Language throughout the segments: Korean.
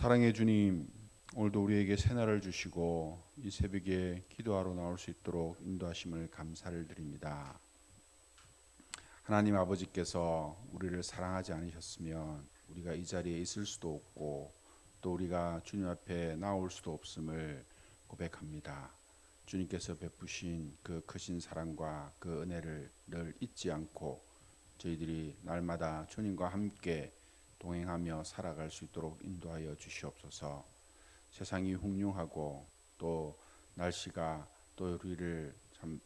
사랑의 주님, 오늘도 우리에게 새날을 주시고 이 새벽에 기도하러 나올 수 있도록 인도하심을 감사를 드립니다. 하나님 아버지께서 우리를 사랑하지 않으셨으면 우리가 이 자리에 있을 수도 없고 또 우리가 주님 앞에 나올 수도 없음을 고백합니다. 주님께서 베푸신 그 크신 사랑과 그 은혜를 늘 잊지 않고 저희들이 날마다 주님과 함께 동행하며 살아갈 수 있도록 인도하여 주시옵소서. 세상이 흉흉하고 또 날씨가 또 우리를 참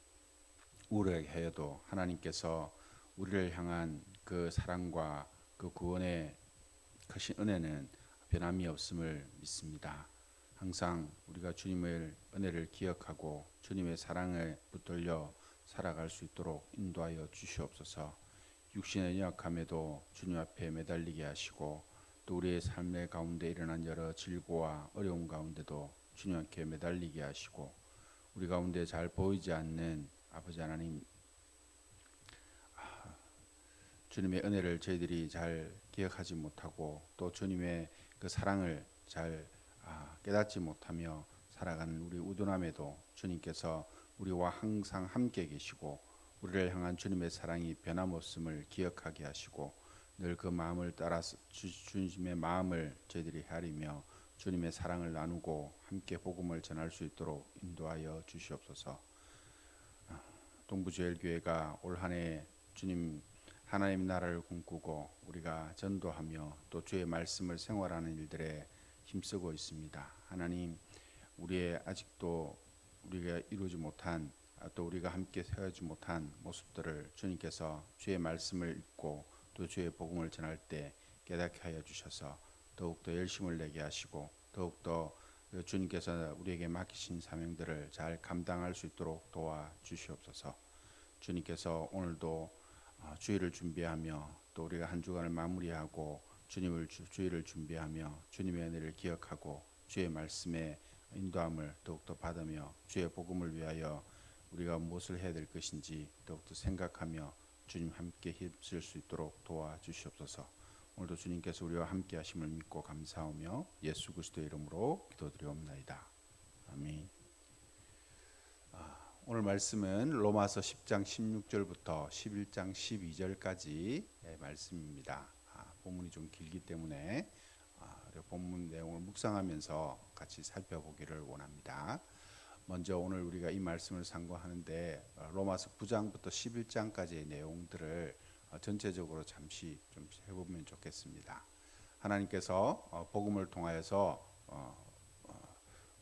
우울하게 해도 하나님께서 우리를 향한 그 사랑과 그 구원의 크신 은혜는 변함이 없음을 믿습니다. 항상 우리가 주님의 은혜를 기억하고 주님의 사랑에 붙들려 살아갈 수 있도록 인도하여 주시옵소서. 육신의 연약함에도 주님 앞에 매달리게 하시고 또 우리의 삶의 가운데 일어난 여러 질고와 어려움 가운데도 주님 앞에 매달리게 하시고 우리 가운데 잘 보이지 않는 아버지 하나님 주님의 은혜를 저희들이 잘 기억하지 못하고 또 주님의 그 사랑을 잘 깨닫지 못하며 살아가는 우리 우둔함에도 주님께서 우리와 항상 함께 계시고 우리를 향한 주님의 사랑이 변함없음을 기억하게 하시고 늘 그 마음을 따라서 주님의 마음을 저희들이 헤아리며 주님의 사랑을 나누고 함께 복음을 전할 수 있도록 인도하여 주시옵소서. 동부제일교회가 올 한 해 주님 하나님 나라를 꿈꾸고 우리가 전도하며 또 주의 말씀을 생활하는 일들에 힘쓰고 있습니다. 하나님, 우리의 아직도 우리가 이루지 못한 또 우리가 함께 세워지 못한 모습들을 주님께서 주의 말씀을 읽고 또 주의 복음을 전할 때 깨닫게 하여 주셔서 더욱더 열심을 내게 하시고 더욱더 주님께서 우리에게 맡기신 사명들을 잘 감당할 수 있도록 도와주시옵소서. 주님께서 오늘도 주일을 준비하며 또 우리가 한 주간을 마무리하고 주일을 준비하며 주님의 은혜를 기억하고 주의 말씀에 인도함을 더욱더 받으며 주의 복음을 위하여 우리가 무엇을 해야 될 것인지 더욱더 생각하며 주님 함께 힘쓸 수 있도록 도와주시옵소서. 오늘도 주님께서 우리와 함께 하심을 믿고 감사하며 예수 그리스도의 이름으로 기도드리옵나이다. 아멘. 오늘 말씀은 로마서 10장 16절부터 11장 12절까지 말씀입니다. 본문이 좀 길기 때문에 본문 내용을 묵상하면서 같이 살펴보기를 원합니다. 먼저 오늘 우리가 이 말씀을 상고하는데 로마서 9장부터 11장까지의 내용들을 전체적으로 잠시 좀 해보면 좋겠습니다. 하나님께서 복음을 통하여서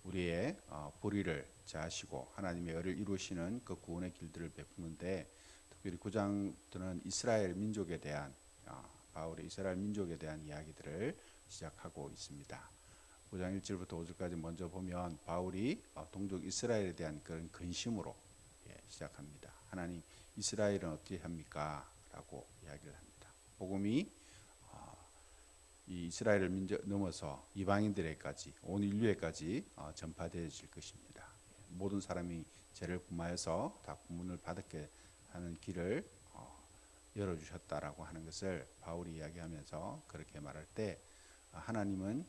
우리의 불의를 제하시고 하나님의 의를 이루시는 그 구원의 길들을 베푸는데 특별히 9장들은 이스라엘 민족에 대한 바울의 이스라엘 민족에 대한 이야기들을 시작하고 있습니다. 9장 1절부터 5절까지 먼저 보면 바울이 동족 이스라엘에 대한 그런 근심으로 시작합니다. 하나님 이스라엘은 어떻게 합니까? 라고 이야기를 합니다. 복음이 이 이스라엘을 넘어서 이방인들에까지 온 인류에까지 전파되어질 것입니다. 모든 사람이 죄를 범하여서 다 구원을 받게 하는 길을 열어주셨다라고 하는 것을 바울이 이야기하면서 그렇게 말할 때 하나님은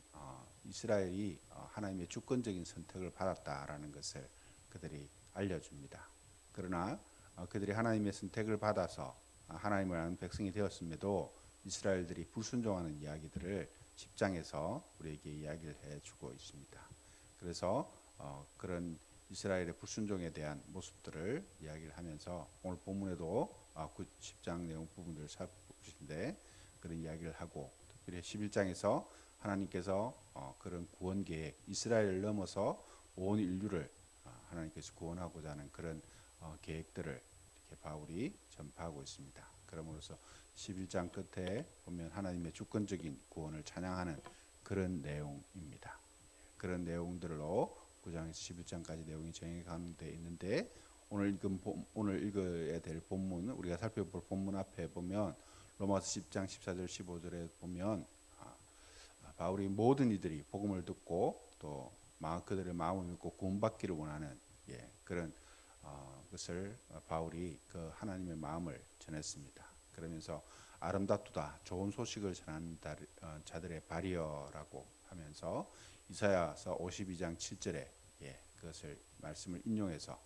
이스라엘이 하나님의 주권적인 선택을 받았다라는 것을 그들이 알려줍니다. 그러나 그들이 하나님의 선택을 받아서 하나님을 아는 백성이 되었음에도 이스라엘들이 불순종하는 이야기들을 10장에서 우리에게 이야기를 해주고 있습니다. 그래서 그런 이스라엘의 불순종에 대한 모습들을 이야기를 하면서 오늘 본문에도 10장 내용 부분들을 살펴보시는데 그런 이야기를 하고 특별히 11장에서 하나님께서 그런 구원 계획 이스라엘을 넘어서 온 인류를 하나님께서 구원하고자 하는 그런 계획들을 이렇게 바울이 전파하고 있습니다. 그러므로서 11장 끝에 보면 하나님의 주권적인 구원을 찬양하는 그런 내용입니다. 그런 내용들로 9장에서 11장까지 내용이 정해 가운데 있는데 오늘 읽어야 될 본문 우리가 살펴볼 본문 앞에 보면 로마서 10장 14절 15절에 보면 바울이 모든 이들이 복음을 듣고 또 그들의 마음을 믿고 구원받기를 원하는 그런 것을 바울이 그 하나님의 마음을 전했습니다. 그러면서 아름답도다 좋은 소식을 전하는 자들의 발이여라고 하면서 이사야서 52장 7절에 그것을 말씀을 인용해서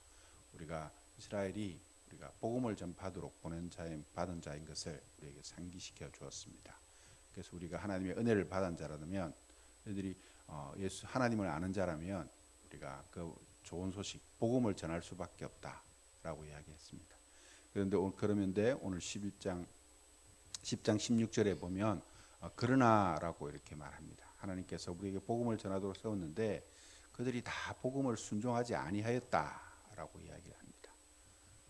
우리가 이스라엘이 우리가 복음을 전파하도록 받은 자인 것을 우리에게 상기시켜 주었습니다. 그래서 우리가 하나님의 은혜를 받은 자라면 너희들이 예수 하나님을 아는 자라면 우리가 그 좋은 소식 복음을 전할 수밖에 없다라고 이야기했습니다. 그런데 오늘 10장 16절에 보면 그러나라고 이렇게 말합니다. 하나님께서 우리에게 복음을 전하도록 세웠는데 그들이 다 복음을 순종하지 아니하였다라고 이야기를 합니다.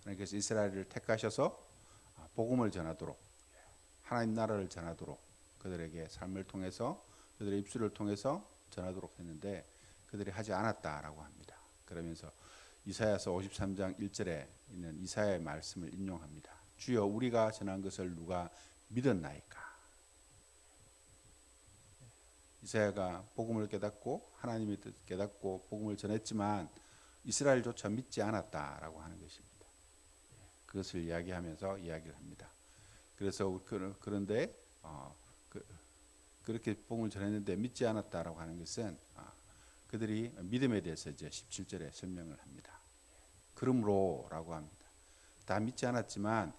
하나님께서 이스라엘을 택하셔서 복음을 전하도록 하나님 나라를 전하도록 그들에게 삶을 통해서 그들의 입술을 통해서 전하도록 했는데 그들이 하지 않았다라고 합니다. 그러면서 이사야서 53장 1절에 있는 이사야의 말씀을 인용합니다. 주여 우리가 전한 것을 누가 믿었나이까. 이사야가 복음을 깨닫고 하나님의 뜻을 깨닫고 복음을 전했지만 이스라엘조차 믿지 않았다라고 하는 것입니다. 그것을 이야기하면서 이야기를 합니다. 그래서 그런데 그렇게 복음을 전했는데 믿지 않았다라고 하는 것은 그들이 믿음에 대해서 이제 17절에 설명을 합니다. 그러므로라고 합니다. 다 믿지 않았지만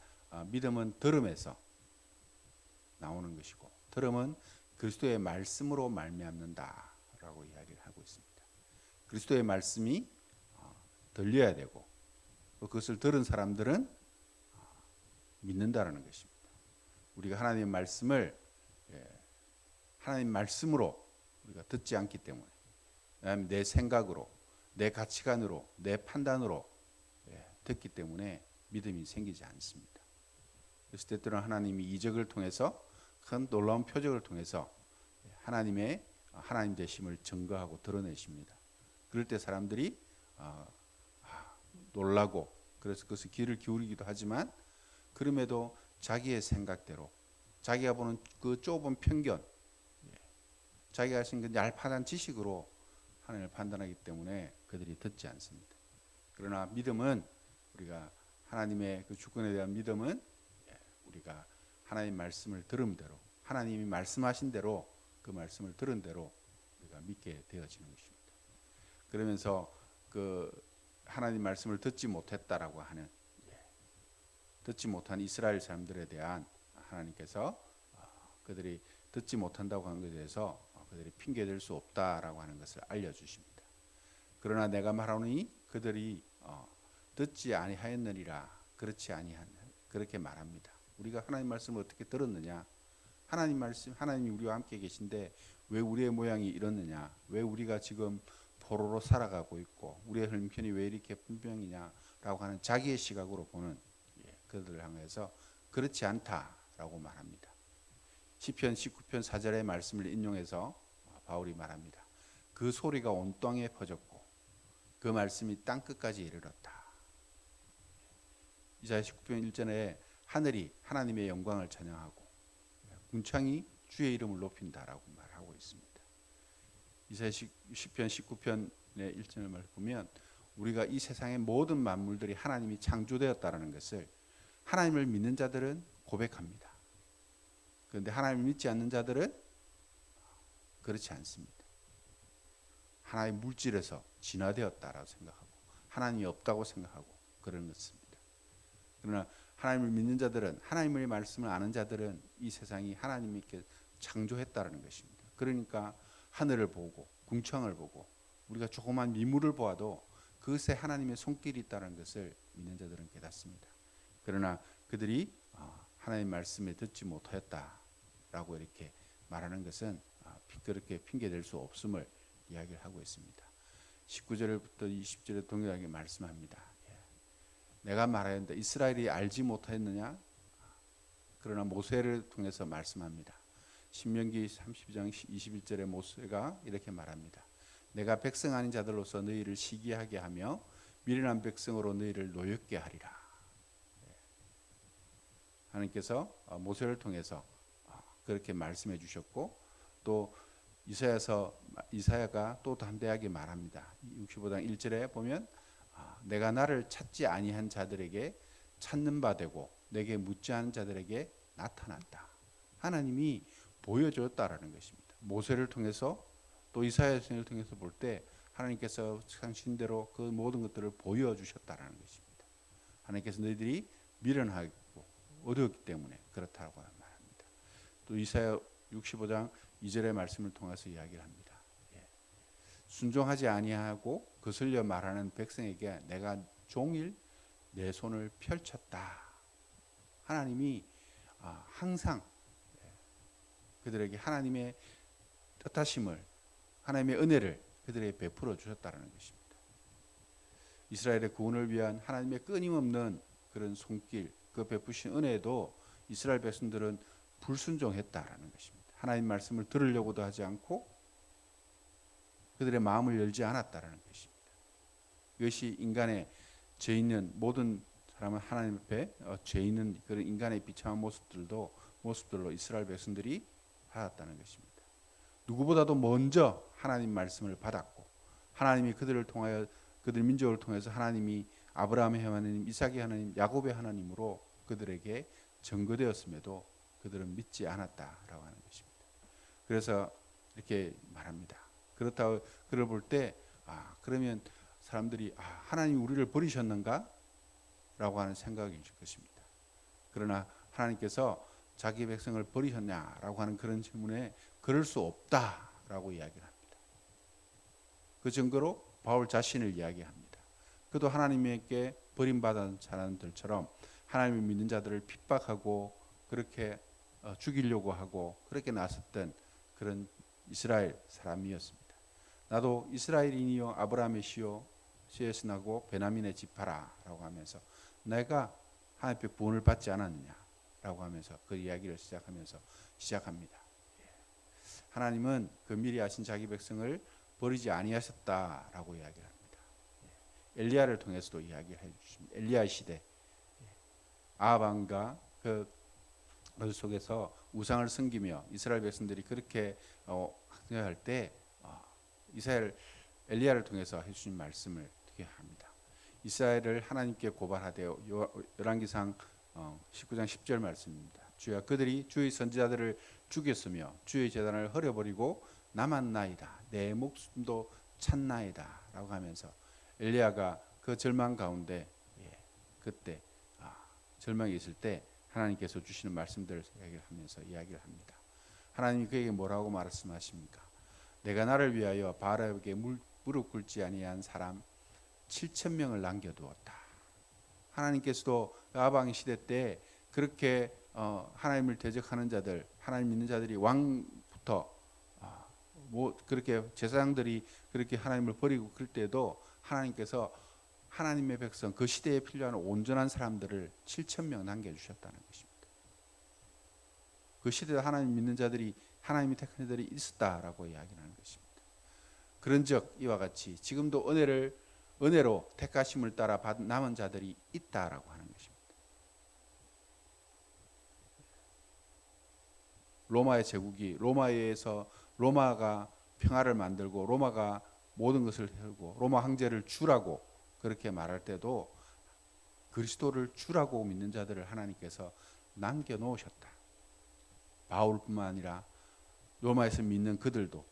믿음은 들음에서 나오는 것이고 들음은 그리스도의 말씀으로 말미암는다라고 이야기를 하고 있습니다. 그리스도의 말씀이 들려야 되고 그것을 들은 사람들은 믿는다라는 것입니다. 우리가 하나님의 말씀을 하나님 말씀으로 우리가 듣지 않기 때문에 내 생각으로 내 가치관으로 내 판단으로 듣기 때문에 믿음이 생기지 않습니다. 그래서 때때로는 하나님이 이적을 통해서 큰 놀라운 표적을 통해서 하나님 되심을 증거하고 드러내십니다. 그럴 때 사람들이 놀라고 그래서 그것을 귀를 기울이기도 하지만 그럼에도 자기의 생각대로 자기가 보는 그 좁은 편견 자기가 가진 그 얄팍한 지식으로 하나님을 판단하기 때문에 그들이 듣지 않습니다. 그러나 믿음은 우리가 하나님의 그 주권에 대한 믿음은 우리가 하나님 말씀을 들은 대로 하나님이 말씀하신 대로 그 말씀을 들은 대로 우리가 믿게 되어지는 것입니다. 그러면서 그 하나님 말씀을 듣지 못했다라고 하는 듣지 못한 이스라엘 사람들에 대한 하나님께서 그들이 듣지 못한다고 하는 것에 대해서 그들이 핑계댈 수 없다라고 하는 것을 알려주십니다. 그러나 내가 말하노니 그들이 듣지 아니하였느니라 그렇지 아니한 그렇게 말합니다. 우리가 하나님 말씀을 어떻게 들었느냐? 하나님이 우리와 함께 계신데 왜 우리의 모양이 이렇느냐? 왜 우리가 지금 포로로 살아가고 있고 우리의 형편이 왜 이렇게 분명이냐라고 하는 자기의 시각으로 보는 그들을 향해서 그렇지 않다라고 말합니다. 시편 19편 4절의 말씀을 인용해서 바울이 말합니다. 그 소리가 온 땅에 퍼졌고 그 말씀이 땅 끝까지 이르렀다. 이사야 19편 1절에 하늘이 하나님의 영광을 찬양하고 궁창이 주의 이름을 높인다라고 말하고 있습니다. 이사야 시편 19편의 1절을 보면 우리가 이 세상의 모든 만물들이 하나님이 창조되었다라는 것을 하나님을 믿는 자들은 고백합니다. 그런데 하나님을 믿지 않는 자들은 그렇지 않습니다. 하나의 물질에서 진화되었다라고 생각하고 하나님이 없다고 생각하고 그런 것입니다. 그러나 하나님을 믿는 자들은 하나님의 말씀을 아는 자들은 이 세상이 하나님께 창조했다라는 것입니다. 그러니까 하늘을 보고 궁창을 보고 우리가 조그만 미물을 보아도 그것에 하나님의 손길이 있다는 것을 믿는 자들은 깨닫습니다. 그러나 그들이 하나님 말씀에 듣지 못하였다라고 이렇게 말하는 것은 그렇게 핑계댈 수 없음을 이야기를 하고 있습니다. 19절부터 20절에 동일하게 말씀합니다. 내가 말하였는데 이스라엘이 알지 못하였느냐? 그러나 모세를 통해서 말씀합니다. 신명기 32장 21절에 모세가 이렇게 말합니다. 내가 백성 아닌 자들로서 너희를 시기하게 하며 미련한 백성으로 너희를 노엽게 하리라. 하나님께서 모세를 통해서 그렇게 말씀해 주셨고 또 이사야가 또 담대하게 말합니다. 65장 1절에 보면 내가 나를 찾지 아니한 자들에게 찾는 바 되고 내게 묻지 않은 자들에게 나타났다. 하나님이 보여줬다라는 것입니다. 모세를 통해서 또 이사야서를 통해서 볼 때 하나님께서 상신대로 그 모든 것들을 보여주셨다라는 것입니다. 하나님께서 너희들이 미련하고 어려웠기 때문에 그렇다고 말합니다. 또 이사야 65장 2절의 말씀을 통해서 이야기를 합니다. 순종하지 아니하고 거슬려 말하는 백성에게 내가 종일 내 손을 펼쳤다. 하나님이 항상 그들에게 하나님의 뜻하심을, 하나님의 은혜를 그들에게 베풀어 주셨다는 것입니다. 이스라엘의 구원을 위한 하나님의 끊임없는 그런 손길, 그 베푸신 은혜에도 이스라엘 백성들은 불순종했다라는 것입니다. 하나님 말씀을 들으려고도 하지 않고 그들의 마음을 열지 않았다라는 것입니다. 이것이 인간의 죄 있는 모든 사람은 하나님 앞에 죄 있는 그런 인간의 비참한 모습들로 이스라엘 백성들이 받았다는 것입니다. 누구보다도 먼저 하나님 말씀을 받았고 하나님이 그들을 통하여 그들 민족을 통해서 하나님이 아브라함의 하나님, 이삭의 하나님, 야곱의 하나님으로 그들에게 증거되었음에도 그들은 믿지 않았다라고 하는 것입니다. 그래서 이렇게 말합니다. 그렇다고 그를 볼 때 그러면 사람들이 하나님 우리를 버리셨는가? 라고 하는 생각이 들 것입니다. 그러나 하나님께서 자기 백성을 버리셨냐라고 하는 그런 질문에 그럴 수 없다라고 이야기를 합니다. 그 증거로 바울 자신을 이야기합니다. 그도 하나님에게 버림받은 사람들처럼 하나님을 믿는 자들을 핍박하고 그렇게 죽이려고 하고 그렇게 나섰던 그런 이스라엘 사람이었습니다. 나도 이스라엘인이요 아브라함의 씨요 씨에서 나고 베냐민의 지파라라고 하면서 내가 하나님의 구원을 받지 않았느냐라고 하면서 그 이야기를 시작합니다. 하나님은 그 미리 아신 자기 백성을 버리지 아니하셨다라고 이야기를 합니다. 엘리야를 통해서도 이야기를 해주십니다. 엘리야 시대 아합 왕과 그 속에서 우상을 섬기며 이스라엘 백성들이 그렇게 할 때 이스라엘 엘리야를 통해서 해주신 말씀을 어떻게 합니다. 이스라엘을 하나님께 고발하되 열왕기상 19장 10절 말씀입니다. 주야 그들이 주의 선지자들을 죽였으며 주의 제단을 헐어버리고 남았나이다. 내 목숨도 찼나이다. 라고 하면서 엘리야가 그 절망 가운데 그때 절망이 있을 때 하나님께서 주시는 말씀들을 하면서 이야기를 합니다. 하나님이 그에게 뭐라고 말씀하십니까? 내가 나를 위하여 바알에게 무릎 꿇지 아니한 사람 7,000명을 남겨두었다. 하나님께서도 아방의 시대 때 그렇게 하나님을 대적하는 자들, 하나님 믿는 자들이 왕부터 그렇게 제사장들이 그렇게 하나님을 버리고 그럴 때도 하나님께서 하나님의 백성 그 시대에 필요한 온전한 사람들을 7,000명 남겨주셨다는 것입니다. 그 시대에 하나님 믿는 자들이 하나님이 택한 자들이 있었다라고 이야기하는 것입니다. 그런즉 이와 같이 지금도 은혜로 택하심을 따라 받은 남은 자들이 있다라고 하는 것입니다. 로마의 제국이 로마에서 로마가 평화를 만들고 로마가 모든 것을 해고 로마 황제를 주라고 그렇게 말할 때도 그리스도를 주라고 믿는 자들을 하나님께서 남겨놓으셨다. 바울뿐만 아니라 로마에서 믿는 그들도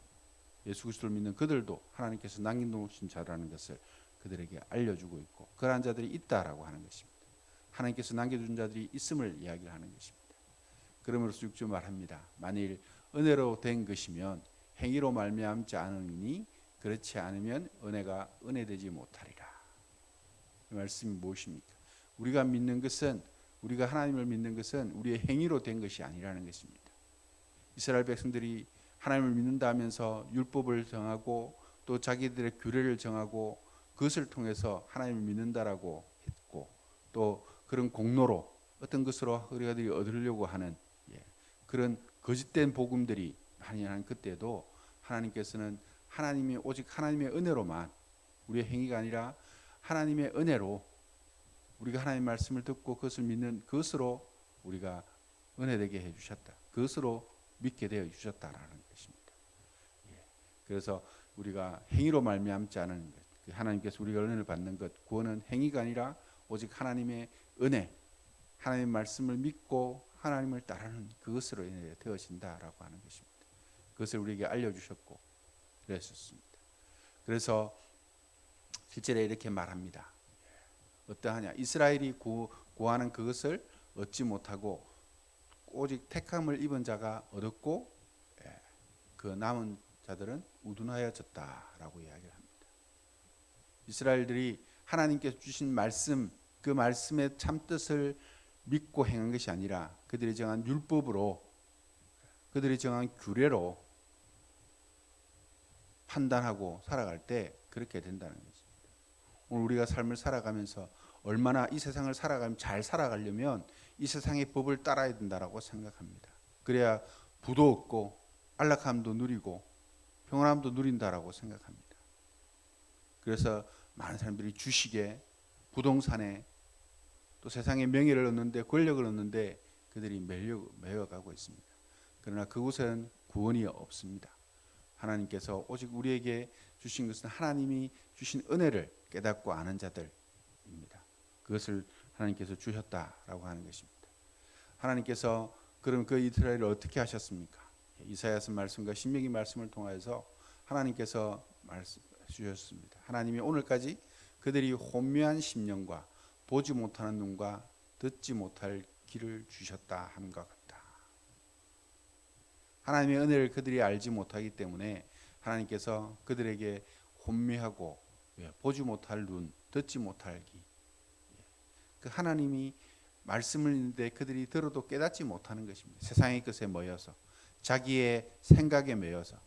예수 그리스도를 믿는 그들도 하나님께서 남겨놓으신 자라는 것을 그들에게 알려주고 있고 그러한 자들이 있다라고 하는 것입니다. 하나님께서 남겨준 자들이 있음을 이야기하는 것입니다. 그러므로서 6절 말합니다. 만일 은혜로 된 것이면 행위로 말미암지 않으니 그렇지 않으면 은혜가 은혜되지 못하리라. 이 말씀이 무엇입니까? 우리가 하나님을 믿는 것은 우리의 행위로 된 것이 아니라는 것입니다. 이스라엘 백성들이 하나님을 믿는다 하면서 율법을 정하고 또 자기들의 규례를 정하고 그것을 통해서 하나님을 믿는다라고 했고 또 그런 공로로 어떤 것으로 우리가 얻으려고 하는 그런 거짓된 복음들이 많이 하는 그때도 하나님께서는 오직 하나님의 은혜로만 우리의 행위가 아니라 하나님의 은혜로 우리가 하나님의 말씀을 듣고 그것을 믿는 그것으로 우리가 은혜되게 해주셨다. 그것으로 믿게 되어 주셨다라는 것입니다. 그래서 우리가 행위로 말미암지 않은 것, 하나님께서 우리가 은혜를 받는 것, 구원은 행위가 아니라 오직 하나님의 은혜, 하나님의 말씀을 믿고 하나님을 따르는 그것으로 인해 되어진다라고 하는 것입니다. 그것을 우리에게 알려주셨고 그랬었습니다. 그래서 실제로 이렇게 말합니다. 어떠하냐? 이스라엘이 구하는 그것을 얻지 못하고 오직 택함을 입은 자가 얻었고 그 남은 자들은 우둔하여졌다라고 이야기를 합니다. 이스라엘들이 하나님께서 주신 말씀, 그 말씀의 참뜻을 믿고 행한 것이 아니라 그들이 정한 율법으로, 그들이 정한 규례로 판단하고 살아갈 때 그렇게 된다는 것입니다. 오늘 우리가 삶을 살아가면서 얼마나 이 세상을 살아가면 잘 살아가려면 이 세상의 법을 따라야 된다라고 생각합니다. 그래야 부도 없고 안락함도 누리고 평안함도 누린다라고 생각합니다. 그래서 많은 사람들이 주식에, 부동산에, 또 세상의 명예를 얻는데, 권력을 얻는데 그들이 매여가고 있습니다. 그러나 그곳에는 구원이 없습니다. 하나님께서 오직 우리에게 주신 것은 하나님이 주신 은혜를 깨닫고 아는 자들입니다. 그것을 하나님께서 주셨다라고 하는 것입니다. 하나님께서 그럼 그 이스라엘을 어떻게 하셨습니까? 이사야서 말씀과 신명기 말씀을 통해서 하나님께서 말씀 주셨습니다. 하나님이 오늘까지 그들이 혼미한 심령과 보지 못하는 눈과 듣지 못할 귀를 주셨다 함과 같다. 하나님의 은혜를 그들이 알지 못하기 때문에 하나님께서 그들에게 혼미하고 보지 못할 눈, 듣지 못할 귀, 그 하나님이 말씀을 읽는데 그들이 들어도 깨닫지 못하는 것입니다. 세상의 것에 매여서, 자기의 생각에 매여서.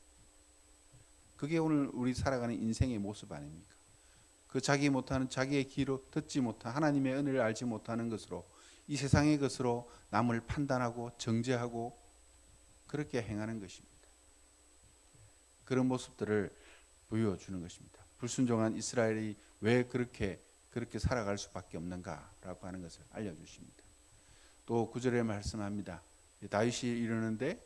그게 오늘 우리 살아가는 인생의 모습 아닙니까? 그 자기 못하는, 자기의 귀로 듣지 못한, 하나님의 은혜를 알지 못하는 것으로, 이 세상의 것으로 남을 판단하고 정죄하고 그렇게 행하는 것입니다. 그런 모습들을 보여주는 것입니다. 불순종한 이스라엘이 왜 그렇게 살아갈 수밖에 없는가라고 하는 것을 알려주십니다. 또 9절에 말씀합니다. 다윗이 이르는데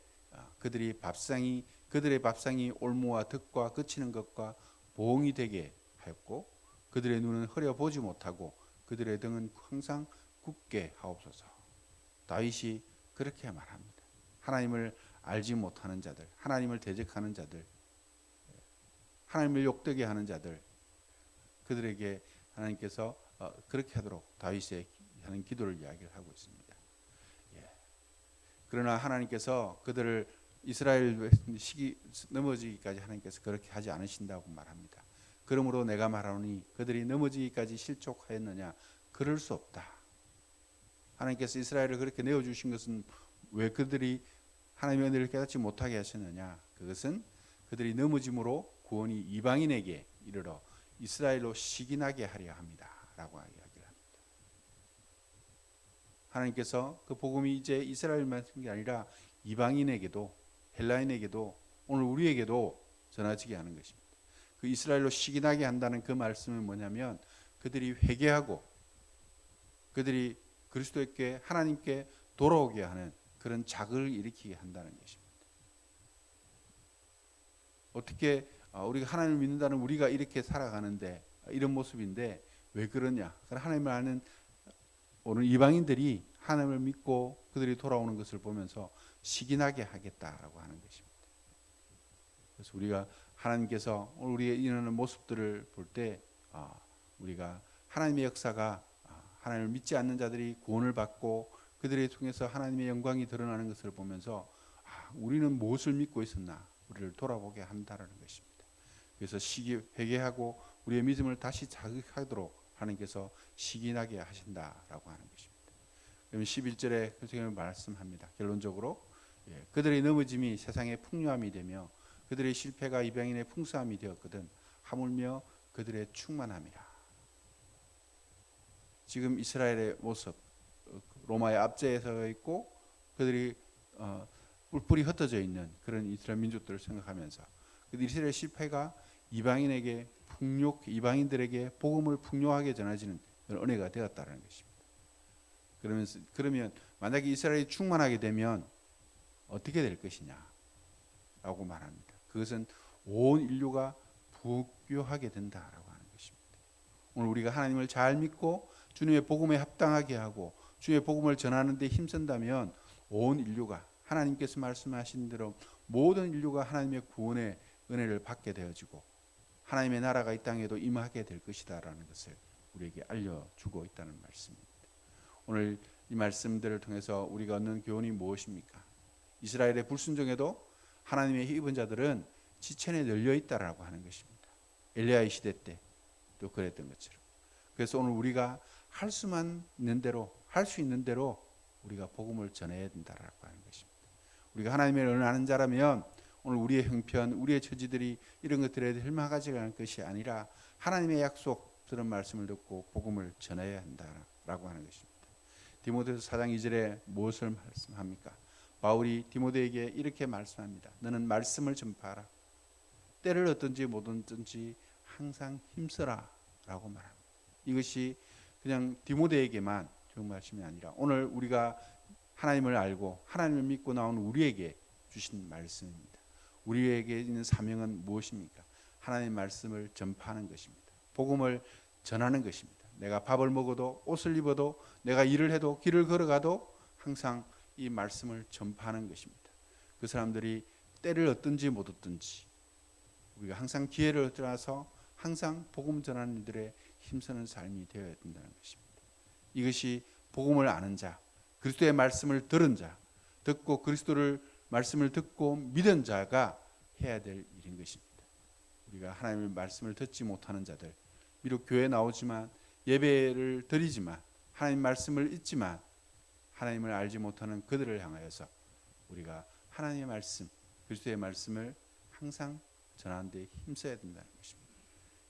그들의 밥상이 올무와 득과 그치는 것과 보응이 되게 하였고 그들의 눈은 흐려 보지 못하고 그들의 등은 항상 굳게 하옵소서. 다윗이 그렇게 말합니다. 하나님을 알지 못하는 자들, 하나님을 대적하는 자들, 하나님을 욕되게 하는 자들, 그들에게 하나님께서 그렇게 하도록 다윗의 하는 기도를 이야기를 하고 있습니다. 그러나 하나님께서 그들을 이스라엘 시기 넘어지기까지 하나님께서 그렇게 하지 않으신다고 말합니다. 그러므로 내가 말하노니 그들이 넘어지기까지 실족하였느냐? 그럴 수 없다. 하나님께서 이스라엘을 그렇게 내어주신 것은 왜 그들이 하나님의 은혜를 깨닫지 못하게 하셨느냐? 그것은 그들이 넘어짐으로 구원이 이방인에게 이르러 이스라엘로 시기나게 하려 합니다. 라고 이야기를 합니다. 하나님께서 그 복음이 이제 이스라엘만 게 아니라 이방인에게도, 헬라인에게도, 오늘 우리에게도 전해지게 하는 것입니다. 그 이스라엘로 시기나게 한다는 그 말씀은 뭐냐면 그들이 회개하고 그들이 그리스도께 하나님께 돌아오게 하는 그런 자극을 일으키게 한다는 것입니다. 어떻게 우리가 하나님을 믿는다는 우리가 이렇게 살아가는데 이런 모습인데 왜 그러냐? 하나님을 아는 오늘 이방인들이 하나님을 믿고 그들이 돌아오는 것을 보면서 시기나게 하겠다라고 하는 것입니다. 그래서 우리가 하나님께서 오늘 우리의 일어나는 모습들을 볼 때 우리가 하나님의 역사가 하나님을 믿지 않는 자들이 구원을 받고 그들을 통해서 하나님의 영광이 드러나는 것을 보면서 우리는 무엇을 믿고 있었나 우리를 돌아보게 한다는 것입니다. 그래서 회개하고 우리의 믿음을 다시 자극하도록 하나님께서 시기나게 하신다라고 하는 것입니다. 그러면 11절에 선생님이 말씀합니다. 결론적으로 그들의 넘어짐이 세상의 풍요함이 되며 그들의 실패가 이방인의 풍성함이 되었거든 하물며 그들의 충만함이라. 지금 이스라엘의 모습, 로마의 압제에 서 있고 그들이 뿔뿔이 흩어져 있는 그런 이스라엘 민족들을 생각하면서 이스라엘 실패가 이방인에게 이방인들에게 복음을 풍요하게 전해지는 은혜가 되었다는 것입니다. 그러면 만약에 이스라엘이 충만하게 되면 어떻게 될 것이냐라고 말합니다. 그것은 온 인류가 부귀하게 된다라고 하는 것입니다. 오늘 우리가 하나님을 잘 믿고 주님의 복음에 합당하게 하고 주의 복음을 전하는 데 힘쓴다면 온 인류가 하나님께서 말씀하신 대로 모든 인류가 하나님의 구원의 은혜를 받게 되어지고 하나님의 나라가 이 땅에도 임하게 될 것이다라는 것을 우리에게 알려주고 있다는 말씀입니다. 오늘 이 말씀들을 통해서 우리가 얻는 교훈이 무엇입니까? 이스라엘의 불순종에도 하나님의 입은 자들은 지천에 널려 있다라고 하는 것입니다. 엘리야의 시대 때도 그랬던 것처럼. 그래서 오늘 우리가 할 수만 있는 대로, 할 수 있는 대로 우리가 복음을 전해야 된다라고 하는 것입니다. 우리가 하나님의 은혜를 아는 자라면 오늘 우리의 형편, 우리의 처지들이 이런 것들에 헬마가지 않을 것이 아니라 하나님의 약속 들은 말씀을 듣고 복음을 전해야 한다라고 하는 것입니다. 디모데후서 4장 2절에 무엇을 말씀합니까? 바울이 디모데에게 이렇게 말씀합니다. 너는 말씀을 전파하라. 때를 어떤지 못 어떤지 항상 힘써라 라고 말합니다. 이것이 그냥 디모데에게만 좋은 말씀이 아니라 오늘 우리가 하나님을 알고 하나님을 믿고 나온 우리에게 주신 말씀입니다. 우리에게 있는 사명은 무엇입니까? 하나님의 말씀을 전파하는 것입니다. 복음을 전하는 것입니다. 내가 밥을 먹어도 옷을 입어도 내가 일을 해도 길을 걸어가도 항상 이 말씀을 전파하는 것입니다. 그 사람들이 때를 얻든지 못 얻든지 우리가 항상 기회를 얻어서 항상 복음 전하는 이들의 힘쓰는 삶이 되어야 된다는 것입니다. 이것이 복음을 아는 자, 그리스도의 말씀을 들은 자, 듣고 그리스도를 말씀을 듣고 믿은 자가 해야 될 일인 것입니다. 우리가 하나님의 말씀을 듣지 못하는 자들, 비록 교회에 나오지만 예배를 드리지만 하나님 말씀을 잊지만 하나님을 알지 못하는 그들을 향하여서 우리가 하나님의 말씀, 그리스도의 말씀을 항상 전하는 데 힘써야 된다는 것입니다.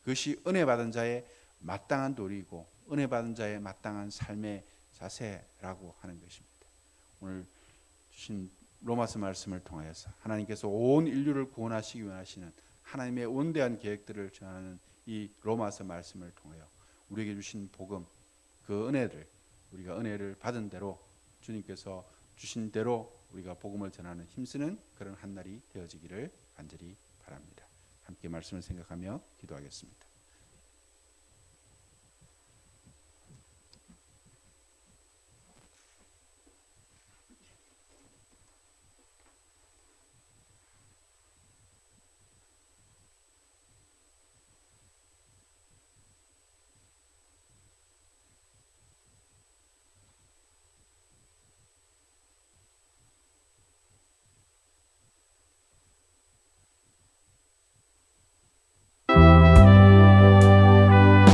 그것이 은혜 받은 자의 마땅한 도리이고 은혜 받은 자의 마땅한 삶의 자세라고 하는 것입니다. 오늘 주신 로마서 말씀을 통하여서 하나님께서 온 인류를 구원하시기 원하시는 하나님의 온대한 계획들을 전하는 이 로마서 말씀을 통하여 우리에게 주신 복음, 그 은혜를 우리가 은혜를 받은 대로 주님께서 주신 대로 우리가 복음을 전하는 힘쓰는 그런 한 날이 되어지기를 간절히 바랍니다. 함께 말씀을 생각하며 기도하겠습니다.